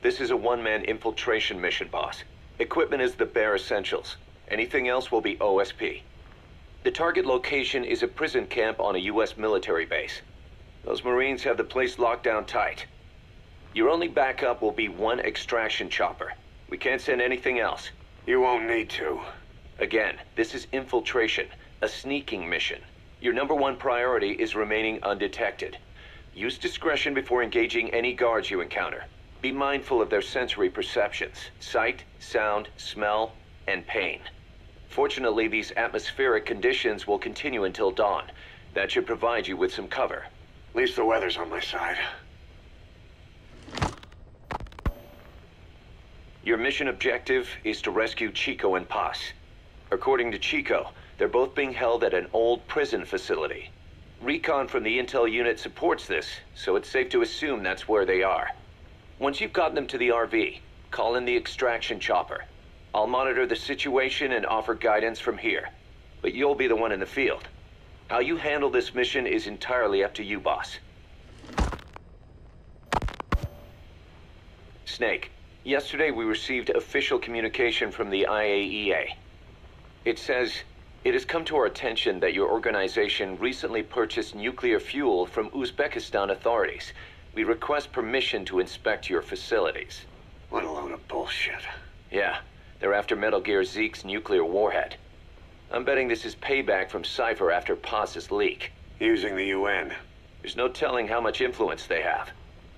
This is a one-man infiltration mission, boss. Equipment is the bare essentials. Anything else will be OSP. The target location is a prison camp on a U.S. military base. Those Marines have the place locked down tight. Your only backup will be one extraction chopper. We can't send anything else. You won't need to. Again, this is infiltration, a sneaking mission. Your #1 priority is remaining undetected. Use discretion before engaging any guards you encounter. Be mindful of their sensory perceptions: sight, sound, smell, and pain. Fortunately, these atmospheric conditions will continue until dawn. That should provide you with some cover. At least the weather's on my side. Your mission objective is to rescue Chico and Paz. According to Chico, they're both being held at an old prison facility. Recon from the intel unit supports this, so it's safe to assume that's where they are. Once you've gotten them to the RV, call in the extraction chopper. I'll monitor the situation and offer guidance from here, but you'll be the one in the field. How you handle this mission is entirely up to you, boss. Snake, yesterday we received official communication from the IAEA. It says, "It has come to our attention that your organization recently purchased nuclear fuel from Uzbekistan authorities. We request permission to inspect your facilities." What a load of bullshit. Yeah, they're after Metal Gear Zeke's nuclear warhead. I'm betting this is payback from Cypher after Paz's leak. Using the UN. There's no telling how much influence they have.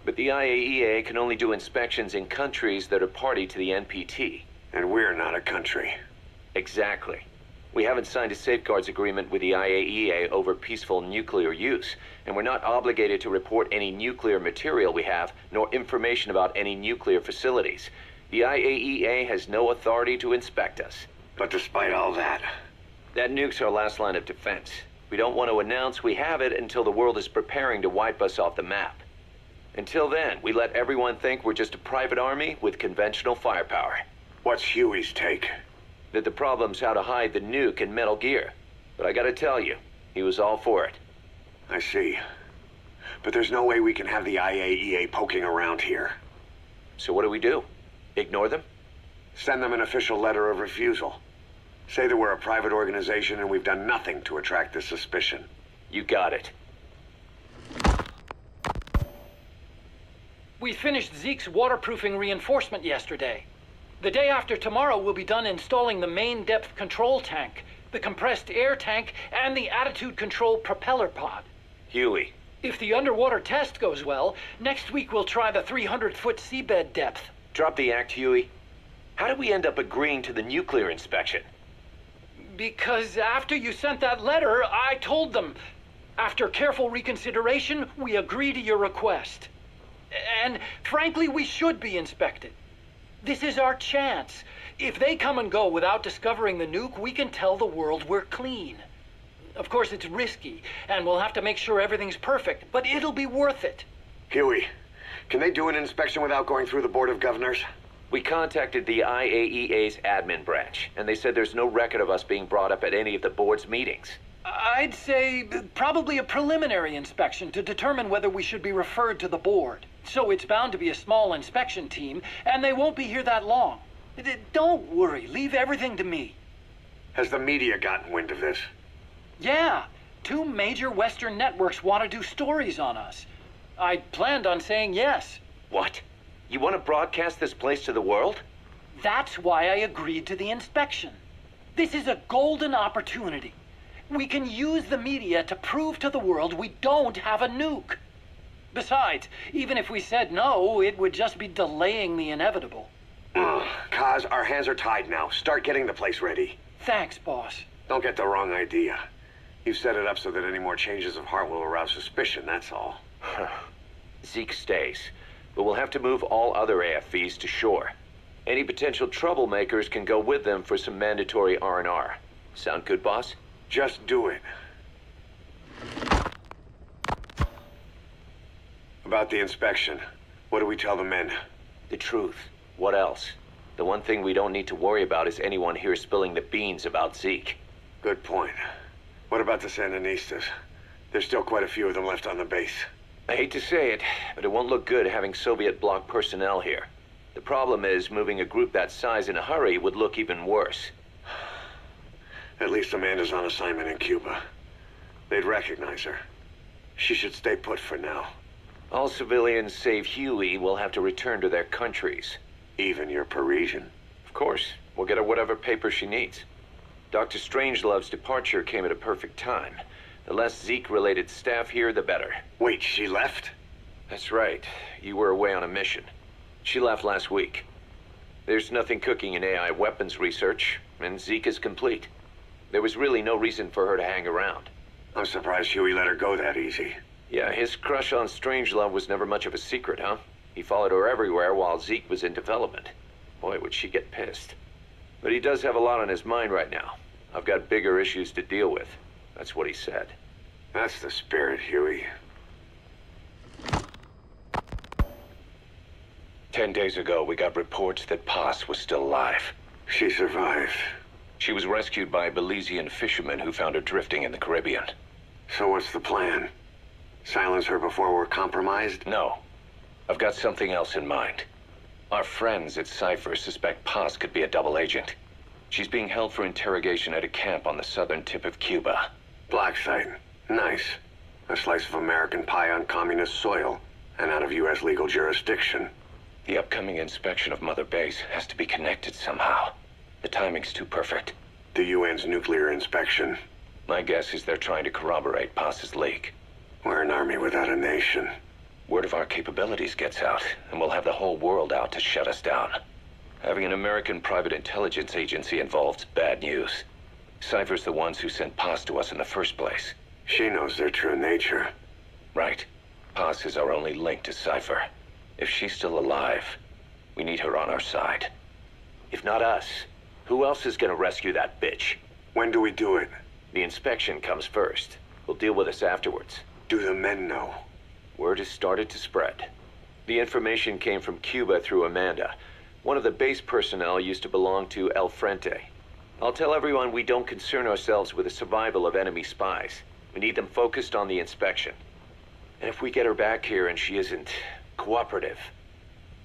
But the IAEA can only do inspections in countries that are party to the NPT. And we're not a country. Exactly. We haven't signed a safeguards agreement with the IAEA over peaceful nuclear use, and we're not obligated to report any nuclear material we have, nor information about any nuclear facilities. The IAEA has no authority to inspect us. But despite all that... That nuke's our last line of defense. We don't want to announce we have it until the world is preparing to wipe us off the map. Until then, we let everyone think we're just a private army with conventional firepower. What's Huey's take? That the problem's how to hide the nuke in Metal Gear. But I gotta tell you, he was all for it. I see. But there's no way we can have the IAEA poking around here. So what do? Ignore them? Send them an official letter of refusal. Say that we're a private organization and we've done nothing to attract this suspicion. You got it. We finished Zeke's waterproofing reinforcement yesterday. The day after tomorrow, we'll be done installing the main depth control tank, the compressed air tank, and the attitude control propeller pod. Huey. If the underwater test goes well, next week we'll try the 300-foot seabed depth. Drop the act, Huey. How did we end up agreeing to the nuclear inspection? Because after you sent that letter, I told them. After careful reconsideration, we agree to your request. And frankly, we should be inspected. This is our chance. If they come and go without discovering the nuke, we can tell the world we're clean. Of course, it's risky, and we'll have to make sure everything's perfect, but it'll be worth it. Huey, can they do an inspection without going through the Board of Governors? We contacted the IAEA's admin branch, and they said there's no record of us being brought up at any of the board's meetings. I'd say probably a preliminary inspection to determine whether we should be referred to the board. So it's bound to be a small inspection team, and they won't be here that long. Don't worry, leave everything to me. Has the media gotten wind of this? Yeah, 2 major Western networks want to do stories on us. I planned on saying yes. What? You want to broadcast this place to the world? That's why I agreed to the inspection. This is a golden opportunity. We can use the media to prove to the world we don't have a nuke. Besides, even if we said no, it would just be delaying the inevitable. Kaz, our hands are tied now. Start getting the place ready. Thanks, boss. Don't get the wrong idea. You've set it up so that any more changes of heart will arouse suspicion, that's all. Zeke stays, but we'll have to move all other AFVs to shore. Any potential troublemakers can go with them for some mandatory R&R. Sound good, boss? Just do it. About the inspection, what do we tell the men? The truth. What else? The one thing we don't need to worry about is anyone here spilling the beans about Zeke. Good point. What about the Sandinistas? There's still quite a few of them left on the base. I hate to say it, but it won't look good having Soviet bloc personnel here. The problem is, moving a group that size in a hurry would look even worse. At least Amanda's on assignment in Cuba. They'd recognize her. She should stay put for now. All civilians save Huey will have to return to their countries. Even your Parisian? Of course. We'll get her whatever paper she needs. Dr. Strangelove's departure came at a perfect time. The less Zeke-related staff here, the better. Wait, she left? That's right. You were away on a mission. She left last week. There's nothing cooking in AI weapons research, and Zeke is complete. There was really no reason for her to hang around. I'm surprised Huey let her go that easy. Yeah, his crush on Strangelove was never much of a secret, huh? He followed her everywhere while Zeke was in development. Boy, would she get pissed. But he does have a lot on his mind right now. I've got bigger issues to deal with. That's what he said. That's the spirit, Huey. 10 days ago, we got reports that Paz was still alive. She survived. She was rescued by Belizean fishermen who found her drifting in the Caribbean. So what's the plan? Silence her before we're compromised? No. I've got something else in mind. Our friends at Cypher suspect Paz could be a double agent. She's being held for interrogation at a camp on the southern tip of Cuba. Black site. Nice. A slice of American pie on communist soil, and out of U.S. legal jurisdiction. The upcoming inspection of Mother Base has to be connected somehow. The timing's too perfect. The UN's nuclear inspection. My guess is they're trying to corroborate Paz's leak. We're an army without a nation. Word of our capabilities gets out, and we'll have the whole world out to shut us down. Having an American private intelligence agency involved's bad news. Cypher's the ones who sent Paz to us in the first place. She knows their true nature. Right. Paz is our only link to Cypher. If she's still alive, we need her on our side. If not us, who else is gonna rescue that bitch? When do we do it? The inspection comes first. We'll deal with us afterwards. Do the men know? Word has started to spread. The information came from Cuba through Amanda. One of the base personnel used to belong to El Frente. I'll tell everyone we don't concern ourselves with the survival of enemy spies. We need them focused on the inspection. And if we get her back here and she isn't cooperative,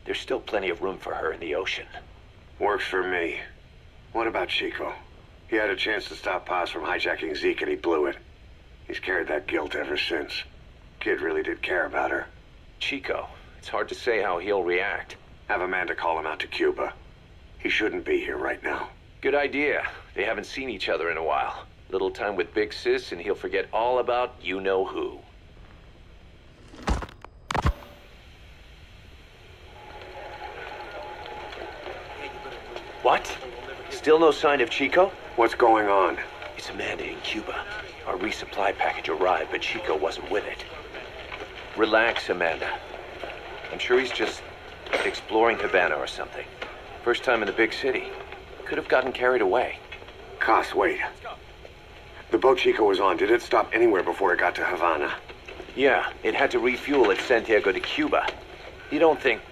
there's still plenty of room for her in the ocean. Works for me. What about Chico? He had a chance to stop Paz from hijacking Zeke and he blew it. He's carried that guilt ever since. Kid really did care about her. Chico, it's hard to say how he'll react. Have Amanda call him out to Cuba. He shouldn't be here right now. Good idea. They haven't seen each other in a while. Little time with Big Sis and he'll forget all about you-know-who. What? Still no sign of Chico? What's going on? It's Amanda in Cuba. Our resupply package arrived, but Chico wasn't with it. Relax, Amanda. I'm sure he's just exploring Havana or something. First time in the big city. Could have gotten carried away. Cos, wait. The boat Chico was on, did it stop anywhere before it got to Havana? Yeah, it had to refuel at Santiago de Cuba. You don't think...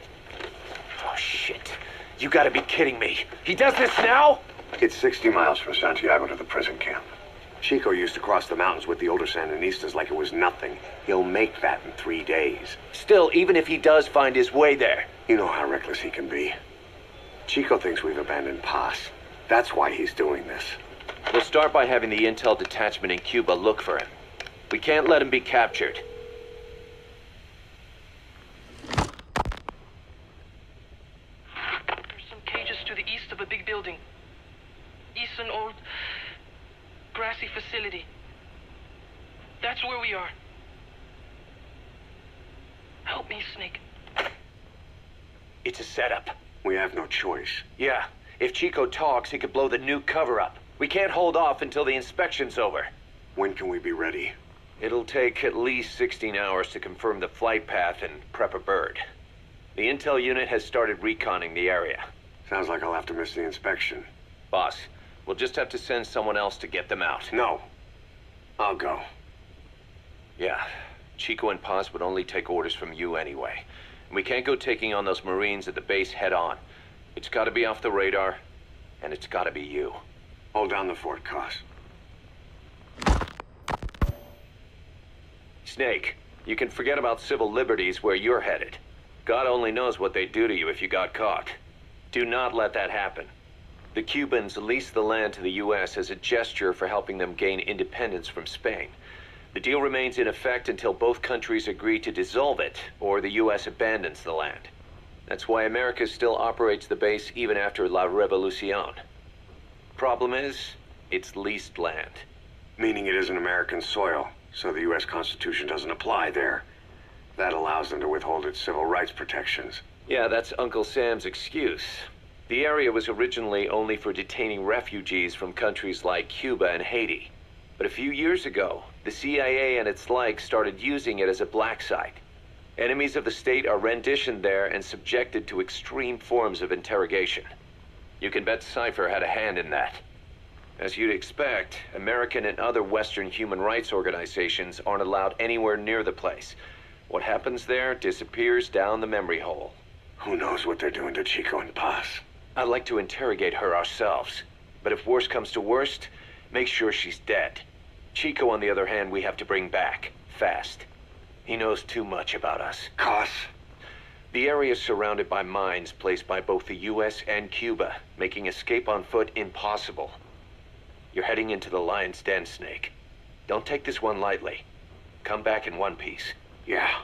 Oh, shit. You gotta be kidding me. He does this now? It's 60 miles from Santiago to the prison camp. Chico used to cross the mountains with the older Sandinistas like it was nothing. He'll make that in 3 days. Still, even if he does find his way there... You know how reckless he can be. Chico thinks we've abandoned Paz. That's why he's doing this. We'll start by having the intel detachment in Cuba look for him. We can't let him be captured. There's some cages to the east of a big building. East an old grassy facility. That's where we are. Help me, Snake. It's a setup. We have no choice. Yeah, if Chico talks, he could blow the nuke cover up. We can't hold off until the inspection's over. When can we be ready? It'll take at least 16 hours to confirm the flight path and prep a bird. The intel unit has started reconning the area. Sounds like I'll have to miss the inspection. Boss, we'll just have to send someone else to get them out. No. I'll go. Yeah, Chico and Paz would only take orders from you anyway. And we can't go taking on those Marines at the base head on. It's gotta be off the radar, and it's gotta be you. Hold down the fort, Cos. Snake, you can forget about civil liberties where you're headed. God only knows what they'd do to you if you got caught. Do not let that happen. The Cubans leased the land to the U.S. as a gesture for helping them gain independence from Spain. The deal remains in effect until both countries agree to dissolve it, or the U.S. abandons the land. That's why America still operates the base even after La Revolucion. Problem is, it's leased land. Meaning it isn't American soil, so the U.S. Constitution doesn't apply there. That allows them to withhold its civil rights protections. Yeah, that's Uncle Sam's excuse. The area was originally only for detaining refugees from countries like Cuba and Haiti. But a few years ago, the CIA and its like started using it as a black site. Enemies of the state are renditioned there and subjected to extreme forms of interrogation. You can bet Cypher had a hand in that. As you'd expect, American and other Western human rights organizations aren't allowed anywhere near the place. What happens there disappears down the memory hole. Who knows what they're doing to Chico and Paz? I'd like to interrogate her ourselves. But if worst comes to worst, make sure she's dead. Chico, on the other hand, we have to bring back. Fast. He knows too much about us. Cos? The area is surrounded by mines placed by both the U.S. and Cuba, making escape on foot impossible. You're heading into the Lion's Den, Snake. Don't take this one lightly. Come back in one piece. Yeah.